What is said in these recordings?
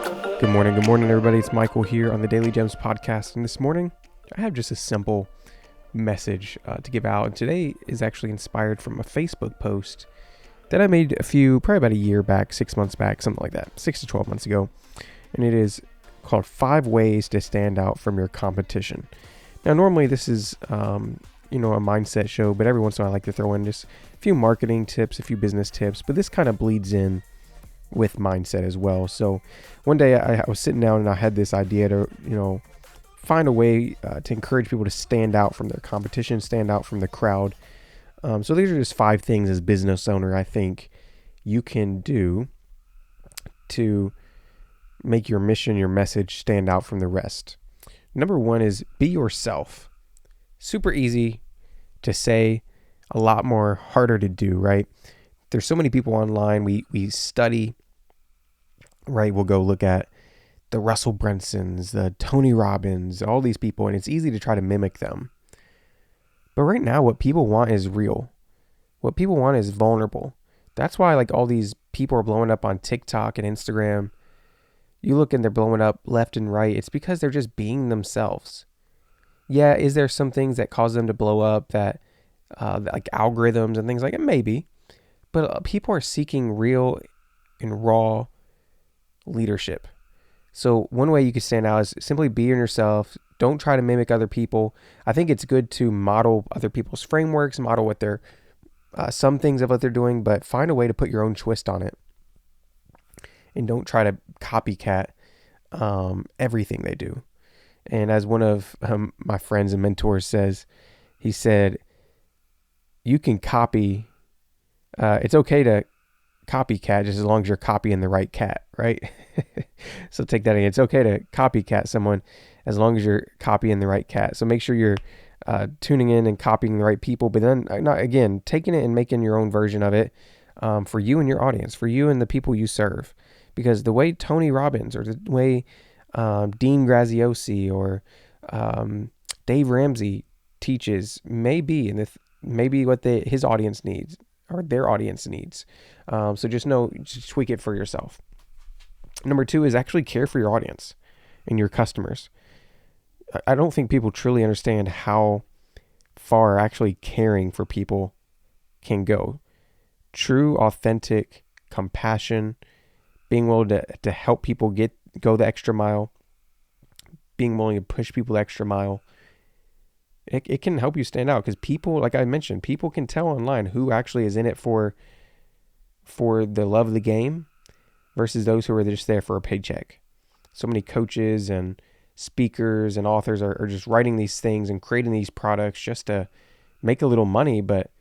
Good morning, everybody. It's Michael here on the Daily Gems podcast. And this morning, I have just a simple message to give out. And today is actually inspired from a Facebook post that I made probably about a year back, 6 months back, something like that, 6 to 12 months ago. And it is called 5 Ways to Stand Out from Your Competition. Now, normally this is, a mindset show, but every once in a while I like to throw in just a few marketing tips, a few business tips, but this kind of bleeds in with mindset as well. So one day I was sitting down and I had this idea to, find a way to encourage people to stand out from their competition, stand out from the crowd. So these are just 5 things as business owner I think you can do to make your mission, your message stand out from the rest. Number 1 is be yourself. Super easy to say, a lot more harder to do, right? There's so many people online. We study, right? We'll go look at the Russell Brunsons, the Tony Robbins, all these people, and it's easy to try to mimic them. But right now, what people want is real. What people want is vulnerable. That's why all these people are blowing up on TikTok and Instagram. You look and they're blowing up left and right. It's because they're just being themselves. Yeah, is there some things that cause them to blow up that like algorithms and things like it? Maybe. But people are seeking real and raw leadership. So one way you can stand out is simply be yourself. Don't try to mimic other people. I think it's good to model other people's frameworks, model what they're, some things of what they're doing, but find a way to put your own twist on it. And don't try to copycat everything they do. And as one of my friends and mentors says, he said, you can copy. It's okay to copycat just as long as you're copying the right cat, right? So take that in. It's okay to copycat someone as long as you're copying the right cat. So make sure you're tuning in and copying the right people, but then taking it and making your own version of it for you and your audience, for you and the people you serve. Because the way Tony Robbins or the way Dean Graziosi or Dave Ramsey teaches may be what his audience needs or their audience needs. So just tweak it for yourself. Number 2 is actually care for your audience and your customers. I don't think people truly understand how far actually caring for people can go. True, authentic compassion, being willing to help people go the extra mile, being willing to push people the extra mile. It can help you stand out because people, like I mentioned, people can tell online who actually is in it for the love of the game versus those who are just there for a paycheck. So many coaches and speakers and authors are just writing these things and creating these products just to make a little money, but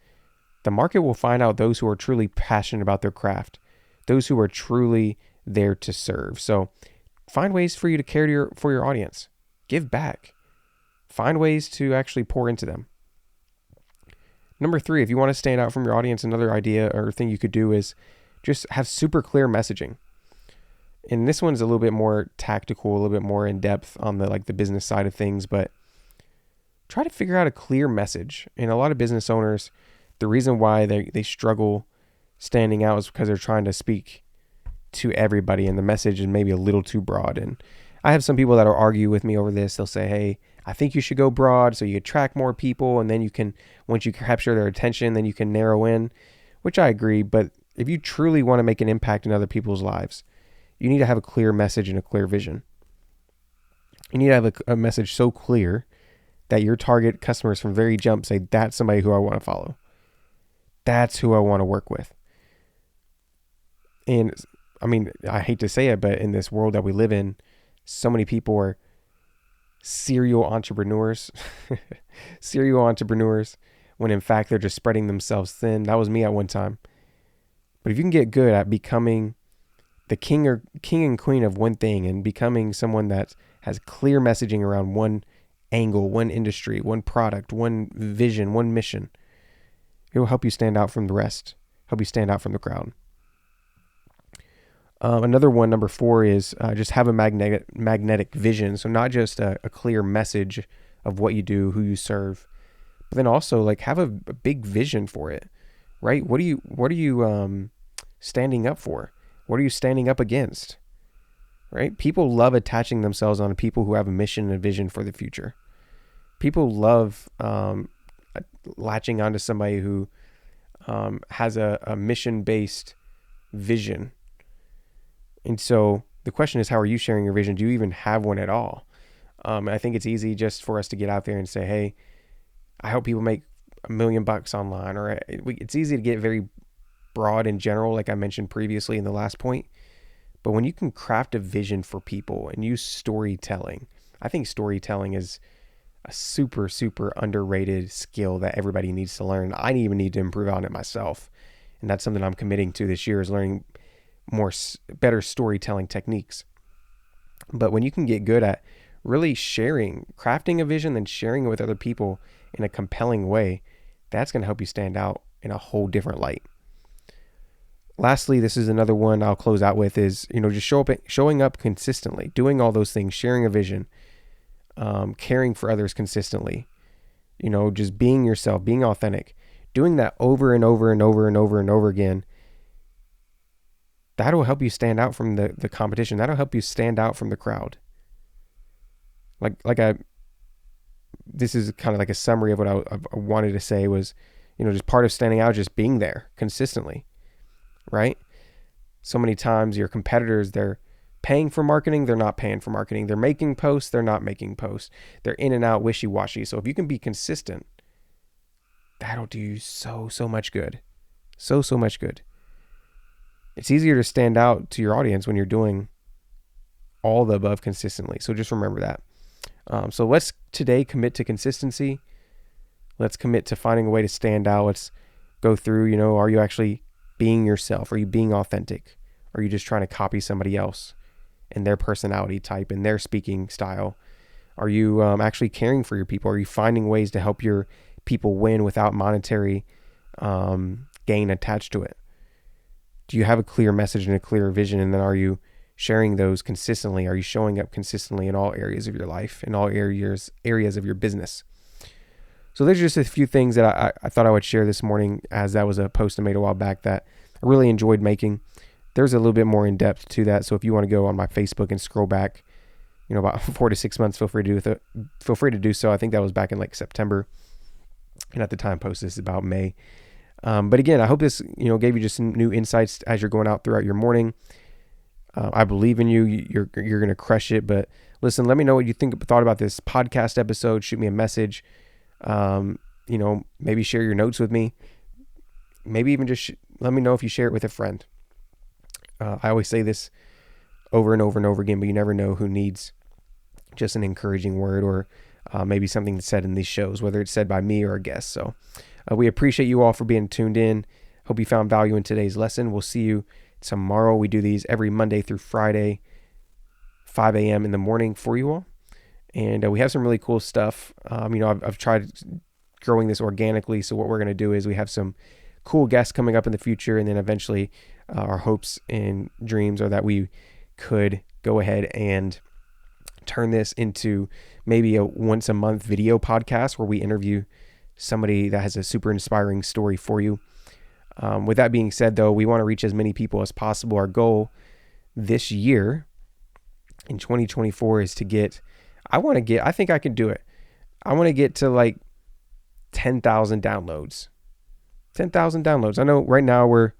the market will find out those who are truly passionate about their craft, those who are truly there to serve. So find ways for you to care for your audience. Give back. Find ways to actually pour into them. Number 3, if you want to stand out from your audience, another idea or thing you could do is just have super clear messaging. And this one's a little bit more tactical, a little bit more in depth on the business side of things, but try to figure out a clear message. And a lot of business owners, the reason why they struggle standing out is because they're trying to speak to everybody and the message is maybe a little too broad. And I have some people that will argue with me over this. They'll say, hey, I think you should go broad so you attract more people, and then you can, once you capture their attention, then you can narrow in, which I agree. But if you truly want to make an impact in other people's lives, you need to have a clear message and a clear vision. You need to have a message so clear that your target customers from very jump say, that's somebody who I want to follow. That's who I want to work with. And I mean, I hate to say it, but in this world that we live in, so many people are serial entrepreneurs, when in fact they're just spreading themselves thin. That was me at one time. But if you can get good at becoming the king and queen of one thing and becoming someone that has clear messaging around one angle, one industry, one product, one vision, one mission, it will help you stand out from the rest, help you stand out from the crowd. Another one, number 4, is just have a magnetic vision. So not just a clear message of what you do, who you serve, but then also have a big vision for it, right? What are you standing up for? What are you standing up against? right? People love attaching themselves on people who have a mission and a vision for the future. People love latching onto somebody who has a mission-based vision. And so the question is, how are you sharing your vision? Do you even have one at all? I think it's easy just for us to get out there and say, hey, I hope people make $1 million online. Or it's easy to get very broad and general, like I mentioned previously in the last point. But when you can craft a vision for people and use storytelling, I think storytelling is a super, super underrated skill that everybody needs to learn. I even need to improve on it myself. And that's something I'm committing to this year, is learning better storytelling techniques. But when you can get good at really crafting a vision, then sharing it with other people in a compelling way, that's going to help you stand out in a whole different light. Lastly, this is another one I'll close out with is, just showing up consistently, doing all those things, sharing a vision, caring for others consistently, just being yourself, being authentic, doing that over and over and over and over and over again. That'll help you stand out from the competition. That'll help you stand out from the crowd. This is kind of like a summary of what I wanted to say was, just part of standing out, just being there consistently, right? So many times your competitors, they're paying for marketing, they're not paying for marketing. They're making posts, they're not making posts. They're in and out, wishy-washy. So if you can be consistent, that'll do you so much good. So much good. It's easier to stand out to your audience when you're doing all the above consistently. So just remember that. So let's today commit to consistency. Let's commit to finding a way to stand out. Let's go through, are you actually being yourself? Are you being authentic? Are you just trying to copy somebody else and their personality type and their speaking style? Are you actually caring for your people? Are you finding ways to help your people win without monetary gain attached to it? Do you have a clear message and a clear vision? And then are you sharing those consistently? Are you showing up consistently in all areas of your life, in all areas of your business? So there's just a few things that I thought I would share this morning, as that was a post I made a while back that I really enjoyed making. There's a little bit more in depth to that. So if you want to go on my Facebook and scroll back, about 4 to 6 months, feel free to do so. I think that was back in like September. And at the time post this is about May. But again, I hope this, gave you just some new insights as you're going out throughout your morning. I believe in you. You're going to crush it. But listen, let me know what you thought about this podcast episode. Shoot me a message. Maybe share your notes with me. Maybe even just let me know if you share it with a friend. I always say this over and over and over again, but you never know who needs just an encouraging word or maybe something that's said in these shows, whether it's said by me or a guest. So we appreciate you all for being tuned in. Hope you found value in today's lesson. We'll see you tomorrow. We do these every Monday through Friday, 5 a.m. in the morning for you all. And we have some really cool stuff. I've tried growing this organically. So what we're going to do is we have some cool guests coming up in the future. And then eventually our hopes and dreams are that we could go ahead and turn this into maybe a once a month video podcast where we interview somebody that has a super inspiring story for you. With that being said, though, we want to reach as many people as possible. Our goal this year in 2024 is to I think I can do it. I want to get to like 10,000 downloads. 10,000 downloads. I know right now we're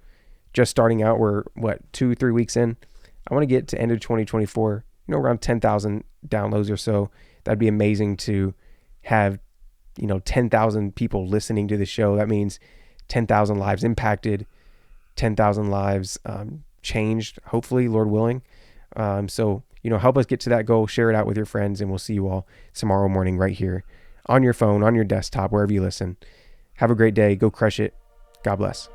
just starting out. We're 2-3 weeks in. I want to get to end of 2024, around 10,000 downloads or so. That'd be amazing to have, 10,000 people listening to the show. That means 10,000 lives impacted, 10,000 lives changed, hopefully, Lord willing. So help us get to that goal. Share it out with your friends, and we'll see you all tomorrow morning right here on your phone, on your desktop, wherever you listen. Have a great day. Go crush it. God bless.